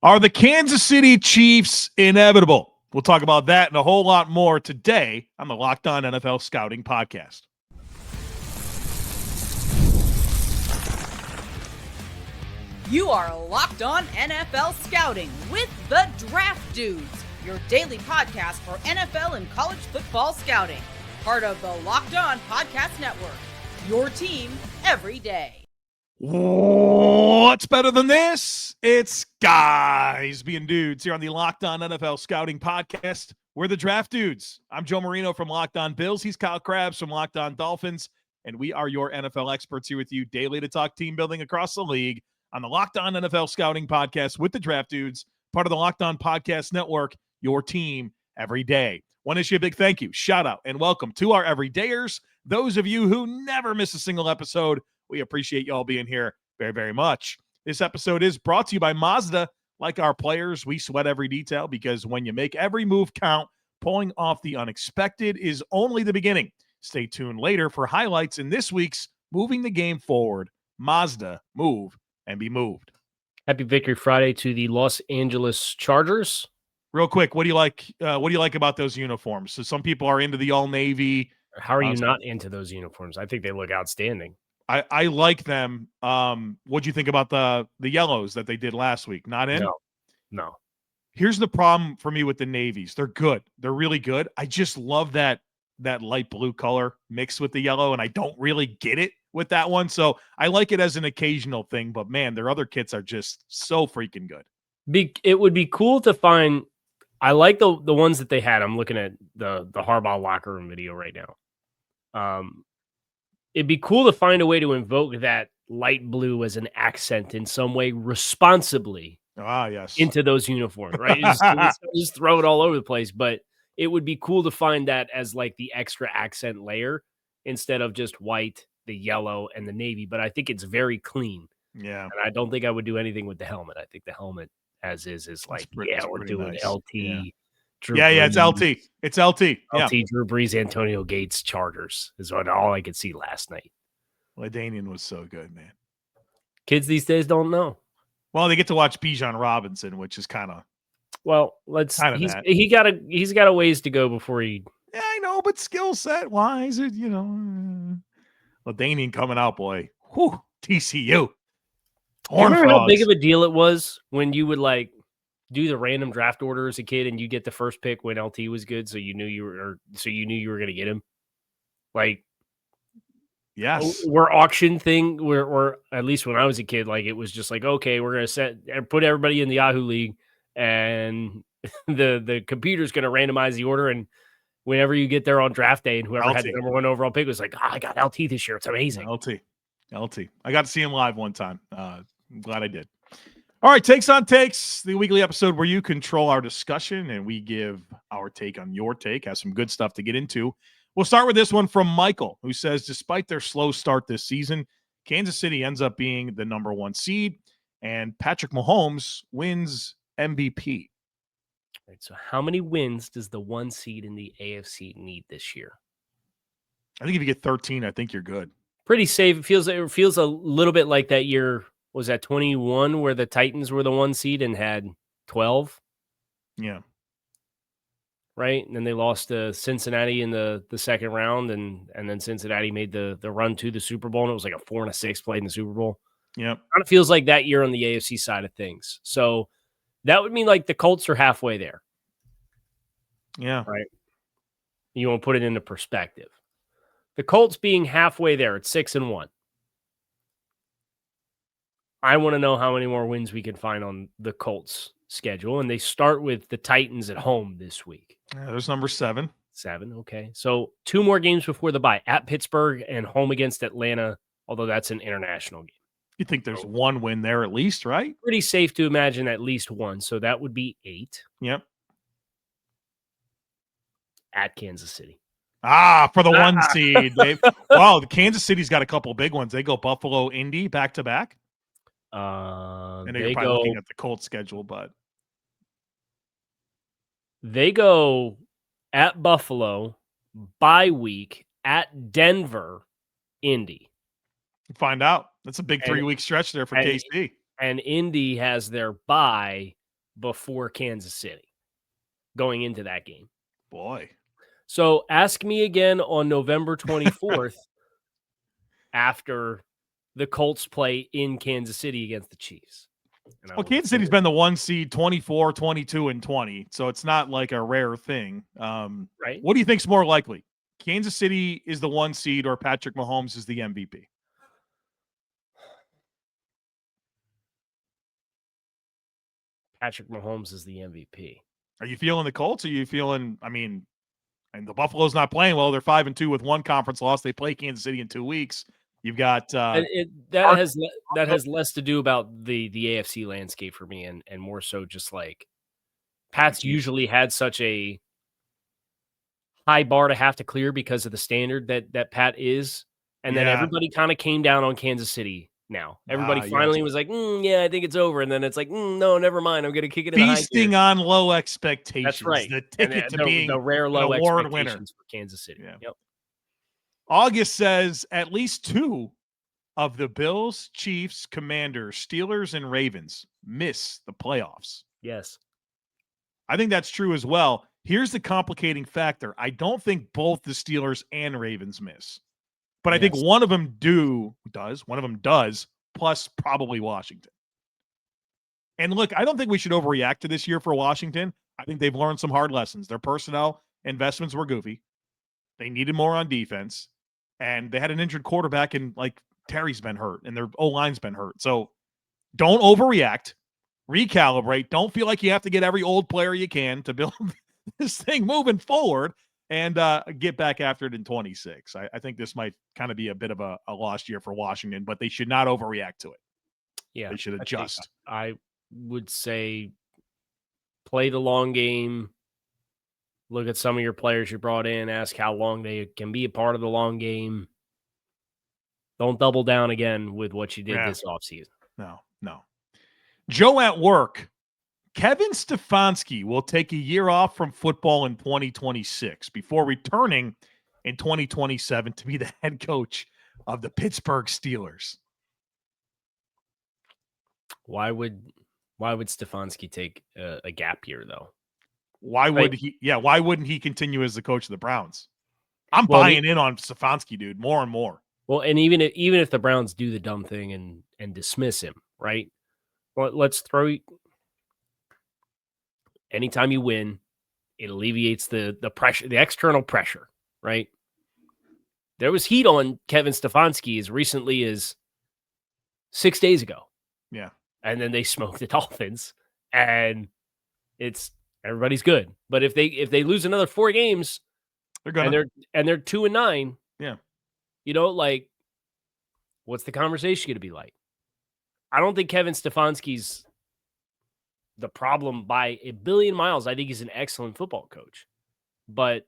Are the Kansas City Chiefs inevitable? We'll talk about that and a whole lot more today on the Locked On NFL Scouting Podcast. You are Locked On NFL Scouting with the Draft Dudes, your daily podcast for NFL and college football scouting. Part of the Locked On Podcast Network, your team every day. What's better than this? It's guys being dudes here on the Locked On NFL Scouting Podcast. We're the Draft Dudes. I'm Joe Marino from Locked On Bills. He's Kyle Crabbs from Locked On Dolphins. And we are your NFL experts here with you daily to talk team building across the league on the Locked On NFL Scouting Podcast with the Draft Dudes, part of the Locked On Podcast Network, your team every day. Want to issue a big thank you, shout out, and welcome to our everydayers. Those of you who never miss a single episode, we appreciate you all being here very, very much. This episode is brought to you by Mazda. Like our players, we sweat every detail because when you make every move count, pulling off the unexpected is only the beginning. Stay tuned later for highlights in this week's Moving the Game Forward. Mazda, move and be moved. Happy Victory Friday to the Los Angeles Chargers. Real quick, what do you like? What do you like about those uniforms? So some people are into the all navy. How are you not into those uniforms? I think they look outstanding. I like them. What'd you think about the yellows that they did last week? Not in? No. Here's the problem for me with the navies. They're good. They're really good. I just love that light blue color mixed with the yellow, and I don't really get it with that one. So I like it as an occasional thing, but man, their other kits are just so freaking good. It would be cool to find. I like the ones that they had. I'm looking at the Harbaugh locker room video right now. It'd be cool to find a way to invoke that light blue as an accent in some way responsibly. Yes. Into those uniforms, right? just throw it all over the place, but it would be cool to find that as like the extra accent layer instead of just white, the yellow, and the navy. But I think it's very clean. Yeah. And I don't think I would do anything with the helmet. I think the helmet as is like, we're doing nice. LT. Yeah. Drew Brees, it's LT. It's LT. LT, yeah. Drew Brees, Antonio Gates, Chargers is all I could see last night. Ladanian was so good, man. Kids these days don't know. Well, they get to watch Bijan Robinson, which is kind of he's got a ways to go before he. Yeah, I know, but skill set wise, Ladanian coming out, boy. Whew, TCU. Remember how big of a deal it was when you would like do the random draft order as a kid and you get the first pick when LT was good, so you knew you were going to get him. Like, yes, we're auction thing. Or at least when I was a kid, like it was just like, okay, we're going to set and put everybody in the Yahoo League, and the computer's going to randomize the order. And whenever you get there on draft day, and whoever had the number one overall pick was like, I got LT this year. It's amazing. LT. I got to see him live one time. I'm glad I did. All right, Takes on Takes, the weekly episode where you control our discussion and we give our take on your take. Has some good stuff to get into. We'll start with this one from Michael, who says, despite their slow start this season, Kansas City ends up being the number one seed, and Patrick Mahomes wins MVP. Right, so how many wins does the one seed in the AFC need this year? I think if you get 13, I think you're good. Pretty safe. It feels a little bit like that year. Was that 21 where the Titans were the one seed and had 12? Yeah. Right? And then they lost to Cincinnati in the second round, and then Cincinnati made the run to the Super Bowl, and it was like a 4-6 played in the Super Bowl. Yeah. Kind of feels like that year on the AFC side of things. So that would mean like the Colts are halfway there. Yeah. Right? You want to put it into perspective. The Colts being halfway there at 6-1. I want to know how many more wins we can find on the Colts schedule. And they start with the Titans at home this week. Yeah, there's number 7. 7, okay. So 2 more games before the bye. At Pittsburgh and home against Atlanta, although that's an international game. You think there's one win there at least, right? Pretty safe to imagine at least one. So that would be 8. Yep. At Kansas City. For the 1 seed, Dave. Wow, the Kansas City's got a couple big ones. They go Buffalo, Indy, back-to-back. I know you're probably looking at the Colts schedule, but they go at Buffalo, bye week, at Denver, Indy. Find out. That's a big 3-week stretch there for KC. And Indy has their bye before Kansas City going into that game. Boy. So ask me again on November 24th after the Colts play in Kansas City against the Chiefs. Well, Kansas City's been the 1 seed 24, 22, and 20, so it's not like a rare thing. Right? What do you think's more likely? Kansas City is the 1 seed or Patrick Mahomes is the MVP? Patrick Mahomes is the MVP. Are you feeling the Colts? Or are you feeling, and the Buffalo's not playing well. They're 5-2 with 1 conference loss. They play Kansas City in 2 weeks. You've got that has less to do about the AFC landscape for me and more so just like Pat's usually had such a high bar to have to clear because of the standard that Pat is. And then everybody kind of came down on Kansas City now. Everybody finally was like, yeah, I think it's over. And then it's like, no, never mind. I'm going to kick it in high gear. Feasting on low expectations. That's right. The ticket to being the rare low an award expectations for Kansas City. Yeah. Yep. August says at least 2 of the Bills, Chiefs, Commanders, Steelers, and Ravens miss the playoffs. Yes. I think that's true as well. Here's the complicating factor. I don't think both the Steelers and Ravens miss. But I think one of them does, plus probably Washington. And look, I don't think we should overreact to this year for Washington. I think they've learned some hard lessons. Their personnel investments were goofy. They needed more on defense. And they had an injured quarterback, and like Terry's been hurt, and their O-line's been hurt. So don't overreact. Recalibrate. Don't feel like you have to get every old player you can to build this thing moving forward and get back after it in 26. I think this might kind of be a bit of a lost year for Washington, but they should not overreact to it. Yeah. They should adjust. I would say play the long game. Look at some of your players you brought in, ask how long they can be a part of the long game. Don't double down again with what you did this offseason. No. Joe at work. Kevin Stefanski will take a year off from football in 2026 before returning in 2027 to be the head coach of the Pittsburgh Steelers. Why would Stefanski take a gap year though? Why wouldn't he continue as the coach of the Browns? I'm buying in on Stefanski, dude, more and more. Well, and even if the Browns do the dumb thing and dismiss him, right? Well, let's throw. Anytime you win, it alleviates the pressure, the external pressure, right? There was heat on Kevin Stefanski as recently as 6 days ago. Yeah. And then they smoked the Dolphins, and everybody's good. But if they lose another 4 games, they're 2-9. Yeah. Like, what's the conversation going to be like? I don't think Kevin Stefanski's the problem by a billion miles. I think he's an excellent football coach. But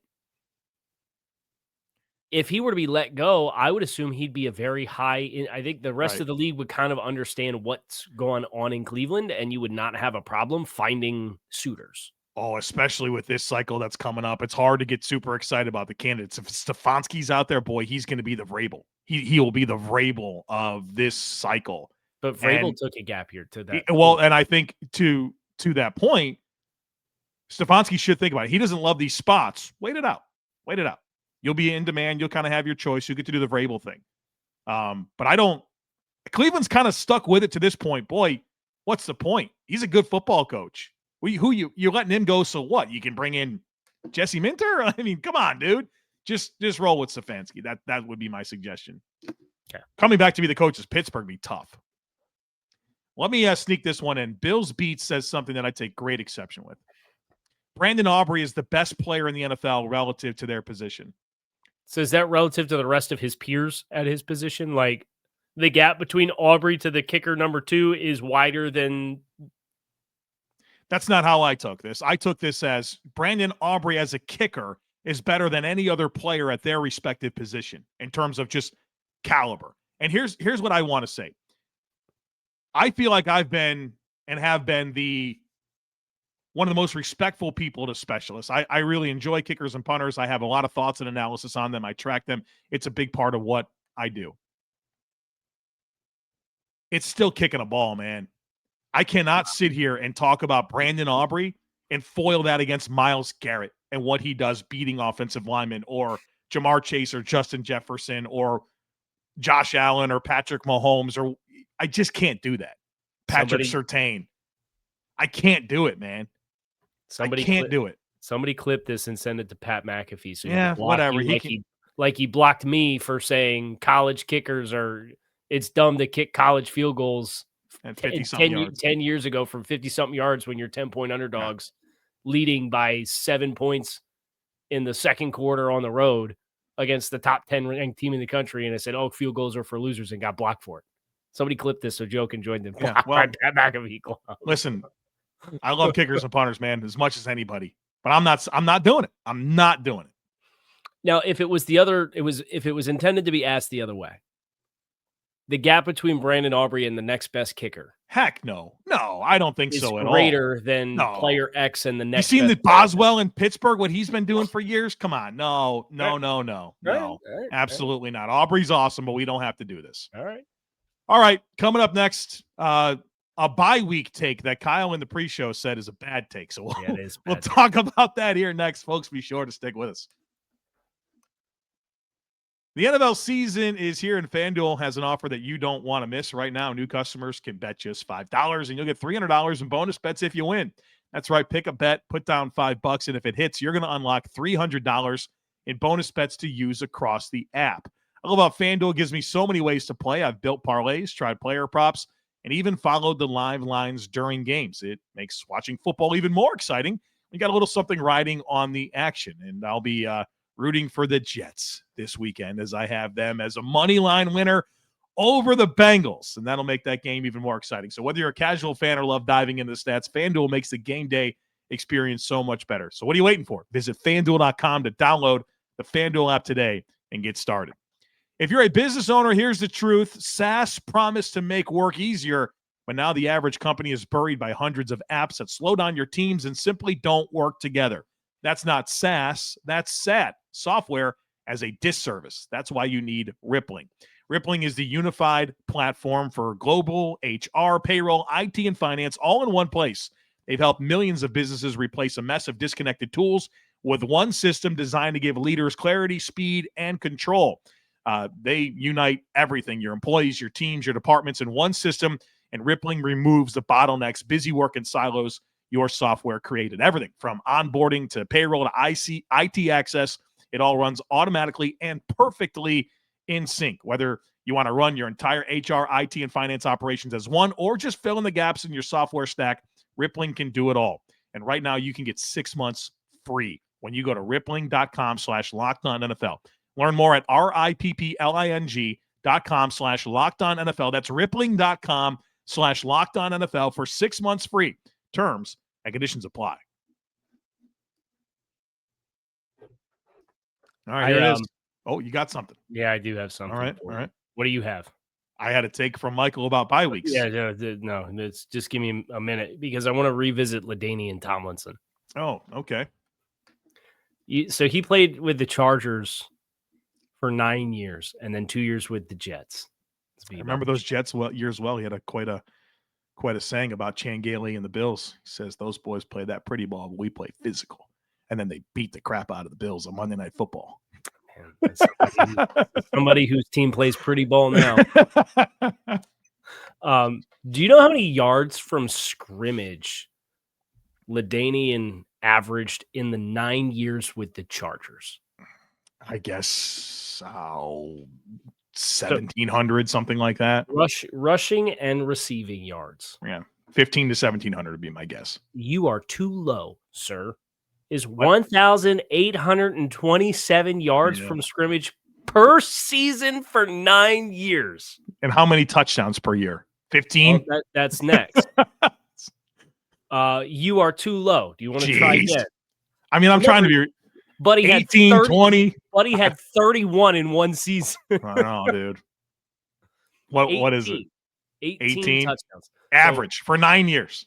if he were to be let go, I would assume he'd be a very high. I think the rest of the league would kind of understand what's going on in Cleveland, and you would not have a problem finding suitors. Oh, especially with this cycle that's coming up. It's hard to get super excited about the candidates. If Stefanski's out there, boy, he's going to be the Vrabel. He will be the Vrabel of this cycle. But Vrabel took a gap year to that. Well, and I think to that point, Stefanski should think about it. He doesn't love these spots. Wait it out. You'll be in demand. You'll kind of have your choice. You get to do the Vrabel thing. But Cleveland's kind of stuck with it to this point. Boy, what's the point? He's a good football coach. You're letting him go, so what? You can bring in Jesse Minter? I mean, come on, dude. Just roll with Stefanski. That would be my suggestion. Okay. Coming back to be the coach of Pittsburgh would be tough. Let me sneak this one in. Bills Beat says something that I take great exception with. Brandon Aubrey is the best player in the NFL relative to their position. So is that relative to the rest of his peers at his position? Like, the gap between Aubrey to the kicker number 2 is wider than... That's not how I took this. I took this as Brandon Aubrey as a kicker is better than any other player at their respective position in terms of just caliber. And here's what I want to say. I feel like I've been and have been one of the most respectful people to specialists. I really enjoy kickers and punters. I have a lot of thoughts and analysis on them. I track them. It's a big part of what I do. It's still kicking a ball, man. I cannot sit here and talk about Brandon Aubrey and foil that against Myles Garrett and what he does beating offensive linemen, or Jamar Chase or Justin Jefferson or Josh Allen or Patrick Mahomes, or I just can't do that. Patrick Surtain. I can't do it, man. I can't do it. Somebody clip this and send it to Pat McAfee. So yeah, whatever. He blocked me for saying college kickers it's dumb to kick college field goals at 50-something yards. 10 years ago from 50-something yards when you're 10-point underdogs, leading by 7 points in the second quarter on the road against the top 10 ranked team in the country. And I said, field goals are for losers, and got blocked for it. Somebody clipped this so Joe can join them. Yeah, well, Pat McAfee. Listen, I love kickers and punters, man, as much as anybody. But I'm not doing it. I'm not doing it. Now, if it was intended to be asked the other way, the gap between Brandon Aubrey and the next best kicker. Heck no. No, I don't think so at all. Greater than player X and the next. You seen the Boswell in Pittsburgh, what he's been doing for years? Come on. No. Right. Absolutely not. Aubrey's awesome, but we don't have to do this. All right. Coming up next, a bye week take that Kyle in the pre-show said is a bad take. So we'll talk about that here next, folks. Be sure to stick with us. The NFL season is here, and FanDuel has an offer that you don't want to miss right now. New customers can bet just $5, and you'll get $300 in bonus bets if you win. That's right. Pick a bet, put down $5, and if it hits, you're going to unlock $300 in bonus bets to use across the app. I love how FanDuel gives me so many ways to play. I've built parlays, tried player props, and even followed the live lines during games. It makes watching football even more exciting. We got a little something riding on the action, and I'll be rooting for the Jets this weekend as I have them as a money line winner over the Bengals, and that'll make that game even more exciting. So whether you're a casual fan or love diving into the stats, FanDuel makes the game day experience so much better. So what are you waiting for? Visit FanDuel.com to download the FanDuel app today and get started. If you're a business owner, here's the truth. SaaS promised to make work easier, but now the average company is buried by hundreds of apps that slow down your teams and simply don't work together. That's not SaaS, that's SAT, software as a disservice. That's why you need Rippling. Rippling is the unified platform for global HR, payroll, IT, and finance all in one place. They've helped millions of businesses replace a mess of disconnected tools with one system designed to give leaders clarity, speed, and control. They unite everything, your employees, your teams, your departments in one system, and Rippling removes the bottlenecks, busy work, and silos your software created. Everything from onboarding to payroll to IT access, it all runs automatically and perfectly in sync. Whether you want to run your entire HR, IT, and finance operations as one, or just fill in the gaps in your software stack, Rippling can do it all. And right now you can get 6 months free when you go to rippling.com/LockedOnNFL. Learn more at rippling.com/LockedOnNFL. That's rippling.com/LockedOnNFL for 6 months free. Terms and conditions apply. All right, here it is. Oh, you got something. Yeah, I do have something. All right. What do you have? I had a take from Michael about bye weeks. Yeah, no, just give me a minute because I want to revisit Ladanian Tomlinson. Oh, okay. So he played with the Chargers for 9 years and then 2 years with the Jets. I remember those Jets years well. He had quite a saying about Chan Gailey and the Bills. He says those boys played that pretty ball, but we played physical. And then they beat the crap out of the Bills on Monday Night Football. Man, somebody whose team plays pretty ball now. Do you know how many yards from scrimmage Ladanian averaged in the 9 years with the Chargers? I guess 1,700, something like that. Rushing and receiving yards. Yeah, 1,500 to 1,700 would be my guess. You are too low, sir. Is 1,827 yards from scrimmage per season for 9 years. And how many touchdowns per year? 15? Oh, that's next. You are too low. Do you want to try again? I mean, I'm trying to be. Buddy 18, had 30, 20. Buddy had 31 in one season. I know, dude. What is it? 18 touchdowns. Average for 9 years.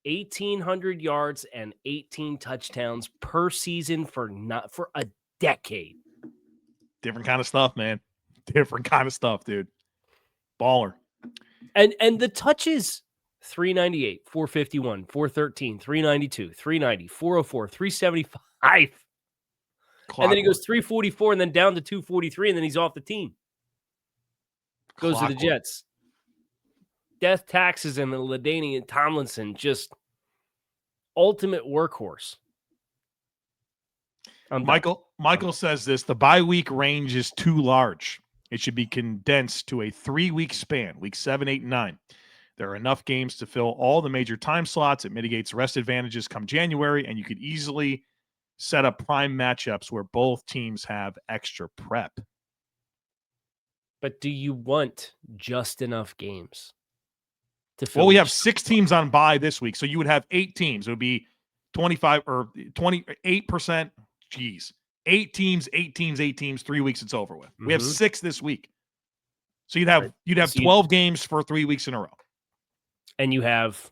1,800 yards and 18 touchdowns per season for a decade. Different kind of stuff, man. Different kind of stuff, dude. Baller. And the touches 398, 451, 413, 392, 390, 404, 375. And then he goes 344 and then down to 243, and then he's off the team. Goes to the Jets. Death taxes and the Ladanian Tomlinson, just ultimate workhorse. Michael says this: the bye week range is too large. It should be condensed to a 3-week span, week 7, 8, and 9. There are enough games to fill all the major time slots. It mitigates rest advantages come January, and you could easily set up prime matchups where both teams have extra prep. But do you want just enough games to fill? Well, we have 6 teams on bye this week, so you would have 8 teams. It would be 25 or 28%. Geez, 8 teams, 3 weeks, it's over with. We have 6 this week. So you'd have 12 games for 3 weeks in a row. And you have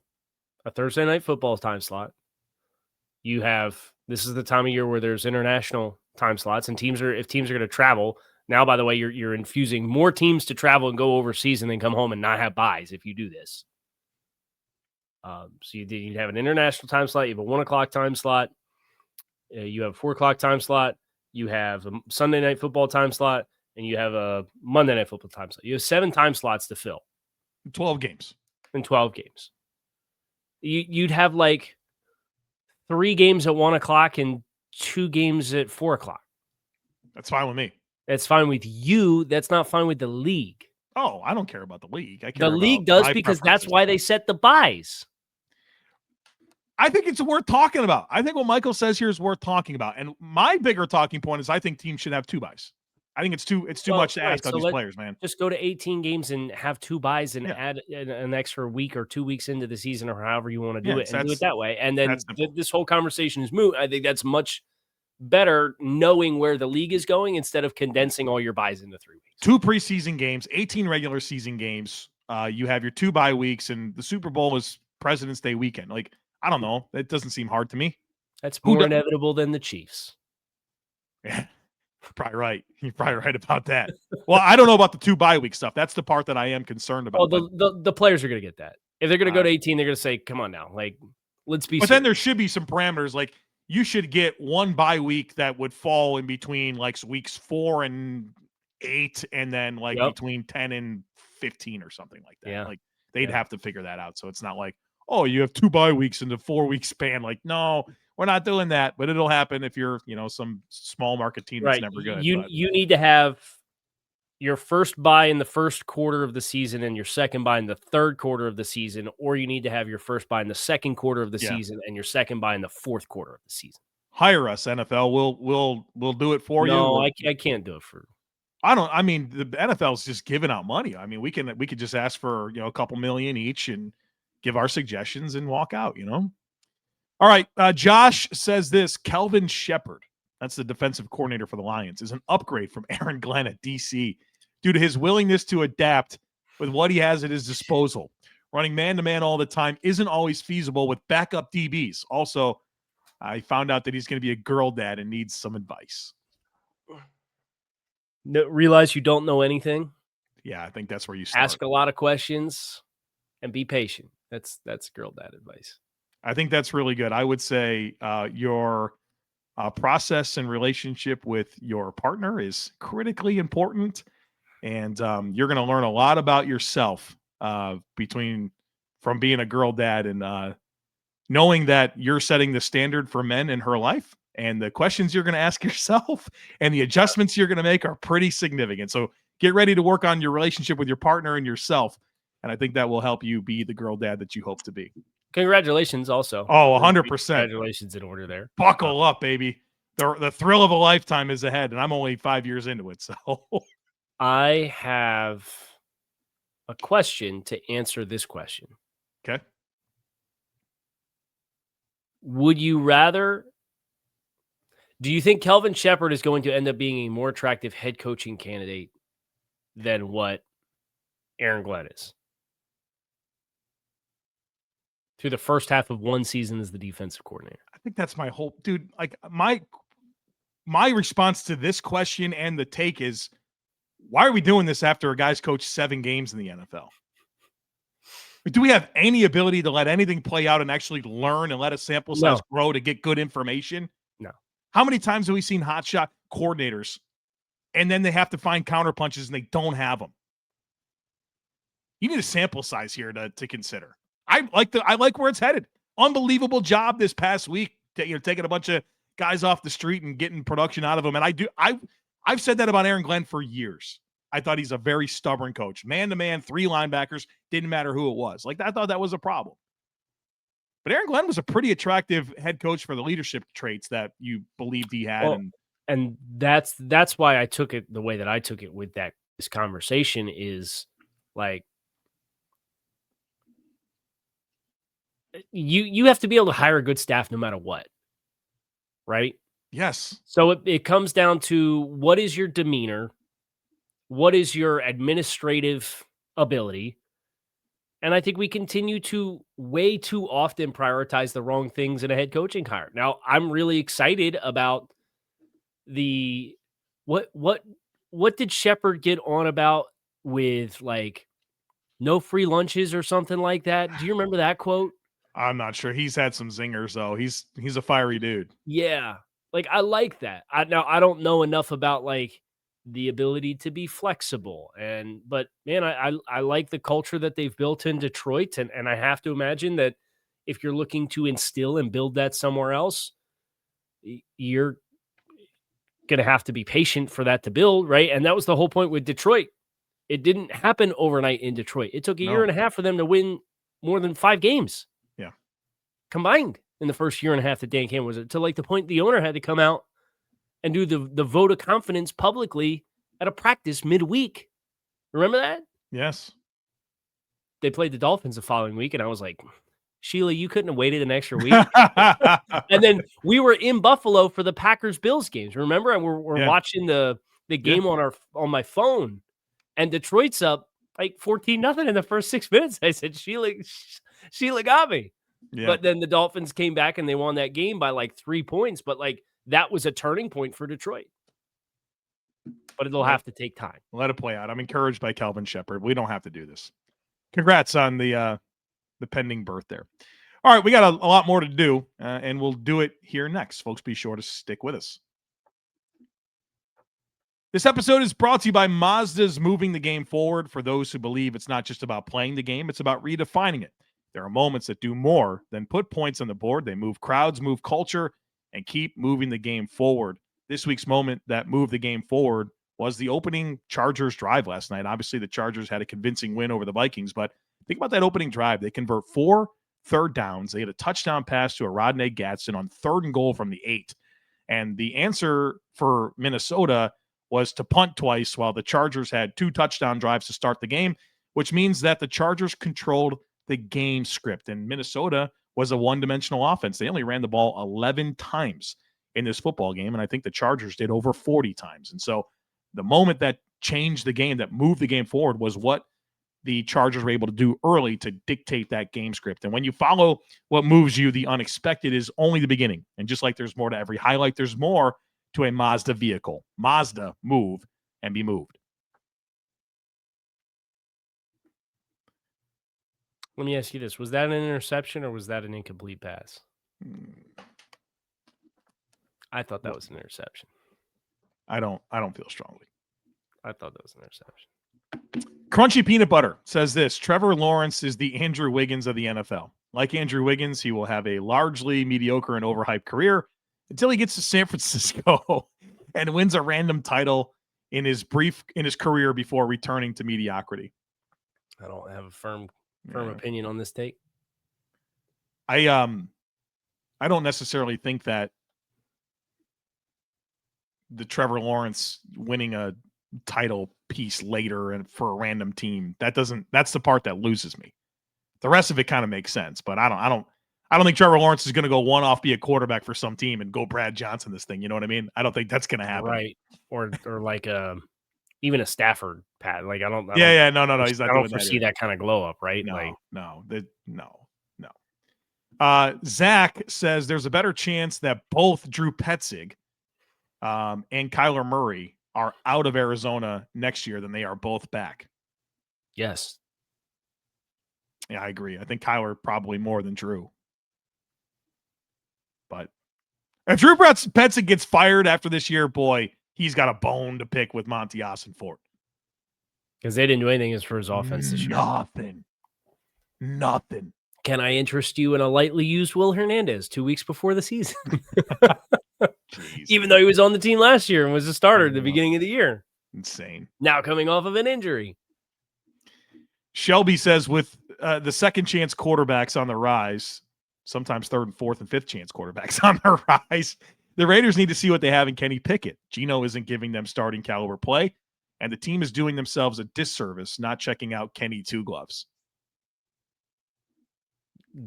a Thursday night football time slot. This is the time of year where there's international time slots, and if teams are going to travel. Now, by the way, you're infusing more teams to travel and go overseas and then come home and not have buys if you do this. So you'd have an international time slot. You have a 1 o'clock time slot. You have a 4 o'clock time slot. You have a Sunday night football time slot, and you have a Monday night football time slot. You have 7 time slots to fill. 12 games. In 12 games. You'd have like 3 games at 1 o'clock and 2 games at 4 o'clock. That's fine with me. That's fine with you. That's not fine with the league. Oh, I don't care about the league. I care the league does, because that's why they set the buys. I think it's worth talking about. I think what Michael says here is worth talking about. And my bigger talking point is I think teams should have 2 buys. I think it's too much to ask of these players, man. Just go to 18 games and have 2 buys and add an extra week or 2 weeks into the season, or however you want to do it, and do it that way. And then this whole conversation is moot. I think that's much better, knowing where the league is going instead of condensing all your buys into 3 weeks. 2 preseason games, 18 regular season games. You have your 2 bye weeks, and the Super Bowl is President's Day weekend. Like, I don't know. It doesn't seem hard to me. That's more inevitable than the Chiefs. Yeah. Probably right. You're probably right about that. Well, I don't know about the 2 bye week stuff. That's the part that I am concerned about. Well, the players are going to get that. If they're going to go to 18, they're going to say, "Come on now, like, let's be." But then there should be some parameters. Like, you should get 1 bye week that would fall in between like weeks 4 and 8, and then like between 10 and 15 or something like that. Yeah. Like, they'd have to figure that out. So it's not like, oh, you have 2 bye weeks in the 4-week span. Like, no, we're not doing that. But it'll happen if you're, some small market team that's never good. You need to have your first bye in the first quarter of the season and your second bye in the third quarter of the season, or you need to have your first bye in the second quarter of the season and your second bye in the fourth quarter of the season. Hire us, NFL. We'll do it for you. No, I can't do it for. I mean, the NFL is just giving out money. I mean, we could just ask for a couple million each and give our suggestions and walk out. All right. Josh says this: Kelvin Shepard, that's the defensive coordinator for the Lions, is an upgrade from Aaron Glenn at DC due to his willingness to adapt with what he has at his disposal. Running man-to-man all the time isn't always feasible with backup DBs. Also, I found out that he's going to be a girl dad and needs some advice. No, realize you don't know anything. Yeah, I think that's where you start. Ask a lot of questions and be patient. That's girl dad advice. I think that's really good. I would say your process and relationship with your partner is critically important, and you're going to learn a lot about yourself from being a girl dad and knowing that you're setting the standard for men in her life, and the questions you're going to ask yourself and the adjustments you're going to make are pretty significant. So get ready to work on your relationship with your partner and yourself, and I think that will help you be the girl dad that you hope to be. Congratulations also. Oh, 100%. Congratulations in order there. Buckle up, baby. The thrill of a lifetime is ahead, and I'm only 5 years into it. So I have a question to answer this question. Okay. Do you think Kelvin Shepard is going to end up being a more attractive head coaching candidate than what Aaron Glenn is? Through the first half of one season as the defensive coordinator. I think that's my whole dude. Like my response to this question and the take is, why are we doing this after a guy's coached 7 games in the NFL? Do we have any ability to let anything play out and actually learn and let a sample size grow to get good information? No. How many times have we seen hotshot coordinators and then they have to find counterpunches and they don't have them? You need a sample size here to consider. I like where it's headed. Unbelievable job this past week, taking a bunch of guys off the street and getting production out of them. And I've said that about Aaron Glenn for years. I thought he's a very stubborn coach. Man-to-man, 3 linebackers, didn't matter who it was. Like, I thought that was a problem. But Aaron Glenn was a pretty attractive head coach for the leadership traits that you believed he had. Well, and that's why I took it the way that I took it with this conversation is like, you have to be able to hire a good staff no matter what, right? Yes. So it comes down to what is your demeanor, what is your administrative ability, and I think we continue to way too often prioritize the wrong things in a head coaching hire. Now, I'm really excited about what did Shepard get on about with like no free lunches or something like that? Do you remember that quote? I'm not sure. He's had some zingers though. He's a fiery dude. Yeah. Like, I like that. I don't know enough about like the ability to be flexible but man, I like the culture that they've built in Detroit. And I have to imagine that if you're looking to instill and build that somewhere else, you're going to have to be patient for that to build. Right. And that was the whole point with Detroit. It didn't happen overnight in Detroit. It took a year and a half for them to win more than 5 games. Yeah. Combined in the first year and a half that Dan Campbell was, to like the point the owner had to come out and do the vote of confidence publicly at a practice midweek. Remember that? Yes. They played the Dolphins the following week, and I was like, Sheila, you couldn't have waited an extra week. And then we were in Buffalo for the Packers-Bills games, remember? And we're watching the game on my phone, and Detroit's up like 14-0 in the first 6 minutes. I said, Sheila got me. Yeah. But then the Dolphins came back and they won that game by like 3 points. But like, that was a turning point for Detroit. But it'll have to take time. Let it play out. I'm encouraged by Kelvin Shepard. We don't have to do this. Congrats on the pending birth there. All right, we got a lot more to do, and we'll do it here next. Folks, be sure to stick with us. This episode is brought to you by Mazda's moving the game forward. For those who believe it's not just about playing the game, it's about redefining it. There are moments that do more than put points on the board. They move crowds, move culture, and keep moving the game forward. This week's moment that moved the game forward was the opening Chargers drive last night. Obviously, the Chargers had a convincing win over the Vikings, but think about that opening drive. They convert 4 third downs. They had a touchdown pass to a Rodney Gadsden on 3rd and goal from the 8. And the answer for Minnesota was to punt twice while the Chargers had 2 touchdown drives to start the game, which means that the Chargers controlled the game script. And Minnesota was a one-dimensional offense. They only ran the ball 11 times in this football game, and I think the Chargers did over 40 times. And so the moment that changed the game, that moved the game forward, was what the Chargers were able to do early to dictate that game script. And when you follow what moves you, the unexpected is only the beginning. And just like there's more to every highlight, there's more to a Mazda vehicle. Mazda, move and be moved. Let me ask you this. Was that an interception or was that an incomplete pass? I thought that was an interception. I don't feel strongly. I thought that was an interception. Crunchy Peanut Butter says this: Trevor Lawrence is the Andrew Wiggins of the NFL. Like Andrew Wiggins, he will have a largely mediocre and overhyped career until he gets to San Francisco and wins a random title in his career before returning to mediocrity. I don't have a firm opinion on this take. I don't necessarily think that the Trevor Lawrence winning a title piece later and for a random team, that's the part that loses me. The rest of it kind of makes sense, but I don't think Trevor Lawrence is going to go one-off, be a quarterback for some team and go Brad Johnson this thing. You know what I mean? I don't think that's going to happen. Right. Or like even a Stafford pat. Like I don't. No. He's not. I don't foresee that kind of glow up, right? No. Zach says there's a better chance that both Drew Petzig and Kyler Murray are out of Arizona next year than they are both back. Yes. Yeah, I agree. I think Kyler probably more than Drew. But if Drew Benson gets fired after this year, boy, he's got a bone to pick with Monty Ossenfort. Because they didn't do anything as for his offense this year. Nothing. Can I interest you in a lightly used Will Hernandez 2 weeks before the season? Even though he was on the team last year and was a starter at the beginning of the year. Insane. Now coming off of an injury. Shelby says with the second chance quarterbacks on the rise, sometimes third and fourth and fifth chance quarterbacks on the rise, the Raiders need to see what they have in Kenny Pickett. Geno isn't giving them starting caliber play, and the team is doing themselves a disservice not checking out Kenny Two Gloves.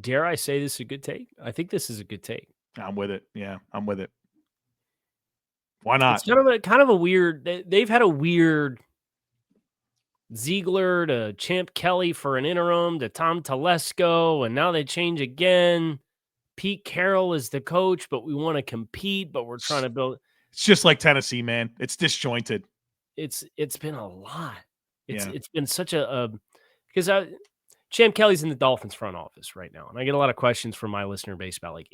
Dare I say this is a good take? I think this is a good take. I'm with it. Yeah, I'm with it. Why not? It's kind of a weird. They've had a weird Ziegler to Champ Kelly for an interim to Tom Telesco, and now they change again. Pete Carroll is the coach, but we want to compete, but we're trying to build. It's just like Tennessee, man. It's disjointed. It's been a lot. It's been such a because Champ Kelly's in the Dolphins front office right now, and I get a lot of questions from my listener base about like,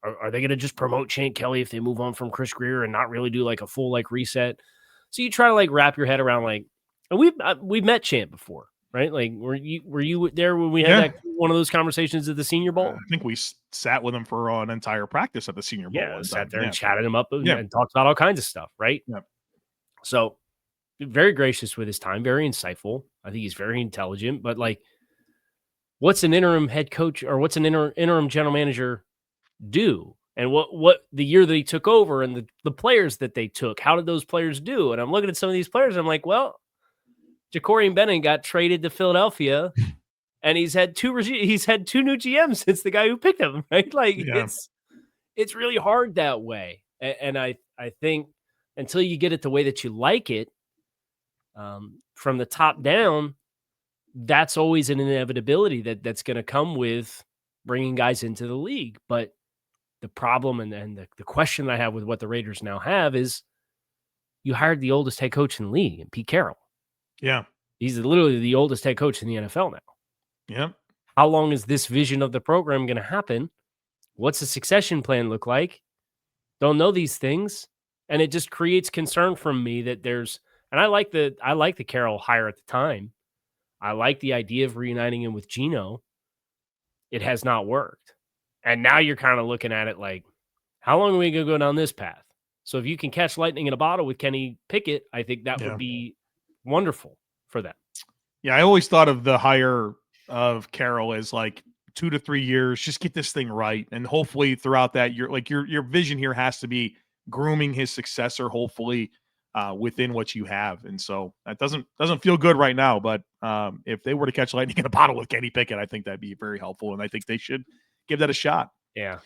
are they going to just promote Champ Kelly if they move on from Chris Greer and not really do like a full like reset? So you try to like wrap your head around like, and we've met Champ before, right? Like, were you there when we had one of those conversations at the Senior Bowl? I think we sat with him for an entire practice at the Senior Bowl. Yeah, sat there and chatted him up and talked about all kinds of stuff, right? Yeah. So very gracious with his time, very insightful. I think he's very intelligent, but like, what's an interim head coach or what's an interim general manager do? And what the year that he took over and the players that they took, how did those players do? And I'm looking at some of these players, and I'm like, well, Jacorian Bennett got traded to Philadelphia, and he's had two new GMs since the guy who picked him, right? Like it's really hard that way. And I think until you get it the way that you like it, from the top down, that's always an inevitability that's going to come with bringing guys into the league. But the problem and the question that I have with what the Raiders now have is you hired the oldest head coach in the league, Pete Carroll. Yeah. He's literally the oldest head coach in the NFL now. Yeah. How long is this vision of the program going to happen? What's the succession plan look like? Don't know these things. And it just creates concern from me that and I like the Carroll hire at the time. I like the idea of reuniting him with Geno. It has not worked. And now you're kind of looking at it like, how long are we going to go down this path? So if you can catch lightning in a bottle with Kenny Pickett, I think that would be wonderful for them. Yeah, I always thought of the hire of Carroll as like 2 to 3 years, just get this thing right. And hopefully throughout that year, like your vision here has to be grooming his successor, hopefully within what you have. And so that doesn't feel good right now, but if they were to catch lightning in a bottle with Kenny Pickett, I think that'd be very helpful. And I think they should give that a shot. Yeah.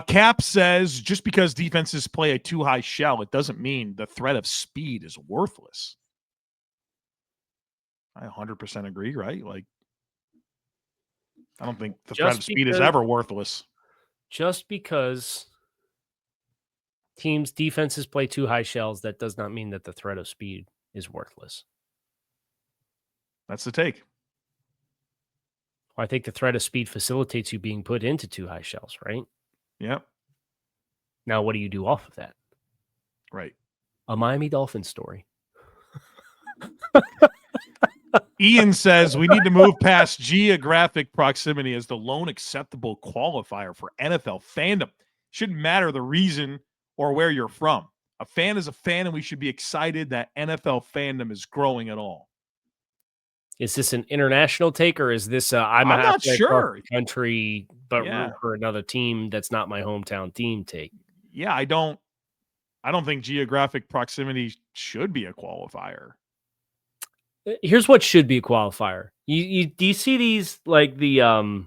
Cap says, just because defenses play a too high shell, it doesn't mean the threat of speed is worthless. I 100% agree, right? Like, I don't think the threat of speed is ever worthless. Just because teams' defenses play too high shells, that does not mean that the threat of speed is worthless. That's the take. Well, I think the threat of speed facilitates you being put into too high shells, right? Yep. Now, what do you do off of that? Right. A Miami Dolphins story. Ian says we need to move past geographic proximity as the lone acceptable qualifier for NFL fandom. Shouldn't matter the reason or where you're from. A fan is a fan, and we should be excited that NFL fandom is growing at all. Is this an international take, or is this I'm not sure country, but root for another team that's not my hometown team take? Yeah, I don't think geographic proximity should be a qualifier. Here's what should be a qualifier. Do you see these like the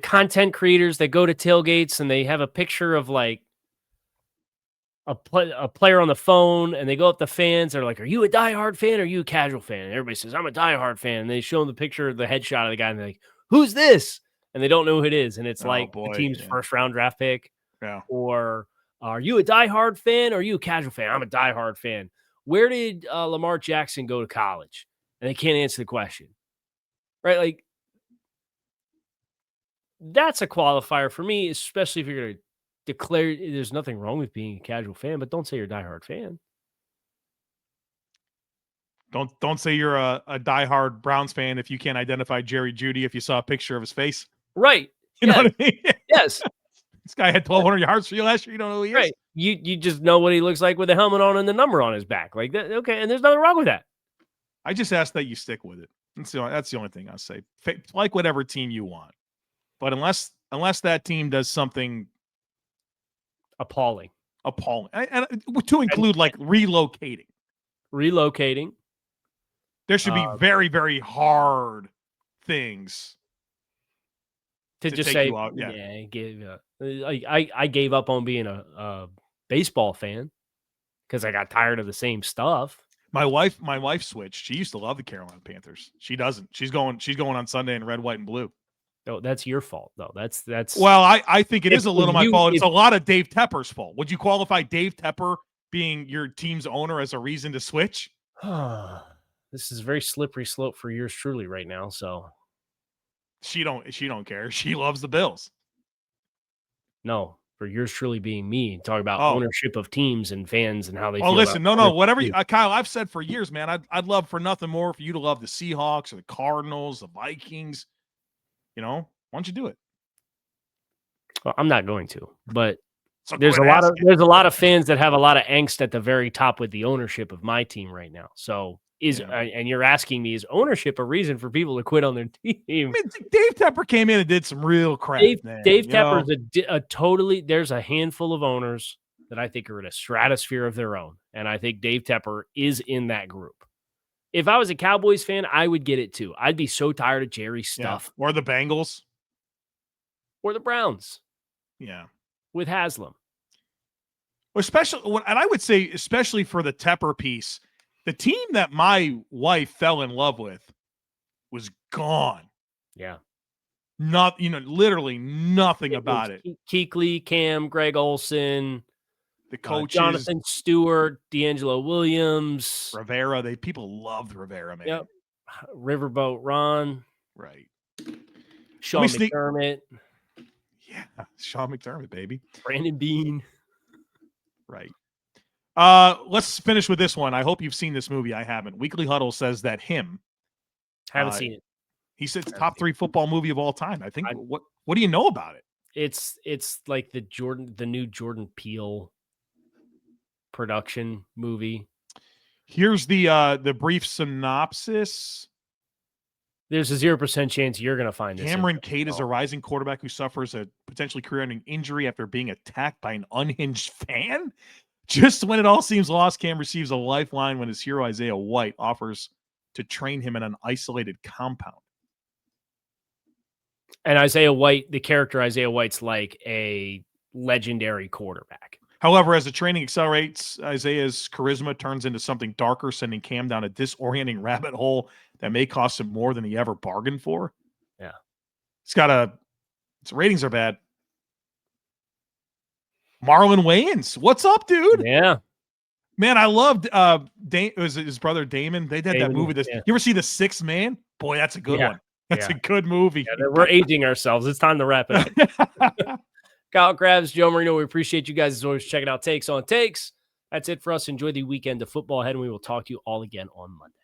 content creators that go to tailgates and they have a picture of like a player on the phone, and they go up to fans. They're like, "Are you a diehard fan or are you a casual fan?" And everybody says, "I'm a diehard fan." And they show them the picture of the headshot of the guy, and they're like, "Who's this?" And they don't know who it is, and it's the team's first round draft pick. Yeah. Or, are you a diehard fan or are you a casual fan? I'm a diehard fan. where did Lamar Jackson go to college? And they can't answer the question, right? Like, that's a qualifier for me, especially if you're going to declare there's nothing wrong with being a casual fan, but don't say you're a diehard fan. Don't say you're a diehard Browns fan if you can't identify Jerry Jeudy if you saw a picture of his face. Right. You know what I mean? Yes. This guy had 1,200 yards for you last year. You don't know who he is. Right. You just know what he looks like with the helmet on and the number on his back. Like that. Okay. And there's nothing wrong with that. I just ask that you stick with it. That's the only thing I say. Like whatever team you want. But unless that team does something appalling, and to include like relocating, there should be very, very hard things to just say, I gave up on being a baseball fan because I got tired of the same stuff. My wife switched. She used to love the Carolina Panthers. She doesn't. She's going on Sunday in red, white, and blue. No, that's your fault, though. That's. Well, I think it is a little my fault. It's a lot of Dave Tepper's fault. Would you qualify Dave Tepper being your team's owner as a reason to switch? This is a very slippery slope for yours truly right now. So she don't care. She loves the Bills. No, for yours truly being me, talk about ownership of teams and fans and how they. Well, listen, whatever, Kyle. I've said for years, man. I'd love for nothing more for you to love the Seahawks or the Cardinals, the Vikings. You know, why don't you do it? Well, I'm not going to, but there's a lot of fans that have a lot of angst at the very top with the ownership of my team right now. So and you're asking me, is ownership a reason for people to quit on their team? I mean, Dave Tepper came in and did some real crap. Dave Tepper's a totally. There's a handful of owners that I think are in a stratosphere of their own, and I think Dave Tepper is in that group. If I was a Cowboys fan, I would get it too. I'd be so tired of Jerry's stuff. Or the Bengals. Or the Browns. Yeah. With Haslam. And I would say, especially for the Tepper piece, the team that my wife fell in love with was gone. Yeah. Literally nothing about it. Kuechly, Cam, Greg Olsen, the coaches, Jonathan Stewart, D'Angelo Williams, Rivera. People loved Rivera, man. Yep. Riverboat Ron. Right. Sean McDermott. Yeah, Sean McDermott, baby. Brandon Bean. Right. Let's finish with this one. I hope you've seen this movie. I haven't. Weekly Huddle says that haven't seen it. He said it's top 3 football movie of all time. I think. What do you know about it? It's like the new Jordan Peele production movie. Here's the brief synopsis. There's a 0% chance you're going to find this. Cameron Cade is a rising quarterback who suffers a potentially career-ending injury after being attacked by an unhinged fan. Just when it all seems lost, Cam receives a lifeline when his hero Isaiah White offers to train him in an isolated compound. And Isaiah White, the character Isaiah White's like a legendary quarterback. However, as the training accelerates, Isaiah's charisma turns into something darker, sending Cam down a disorienting rabbit hole that may cost him more than he ever bargained for. Yeah. Its ratings are bad. Marlon Wayans, what's up, dude? Yeah. Man, I loved it was his brother Damon. They did that movie. You ever see The Sixth Man? Boy, that's a good one. That's a good movie. Yeah, we're aging ourselves. It's time to wrap it up. Kyle Crabbs, Joe Marino, we appreciate you guys as always checking out Takes on Takes. That's it for us. Enjoy the weekend of football ahead, and we will talk to you all again on Monday.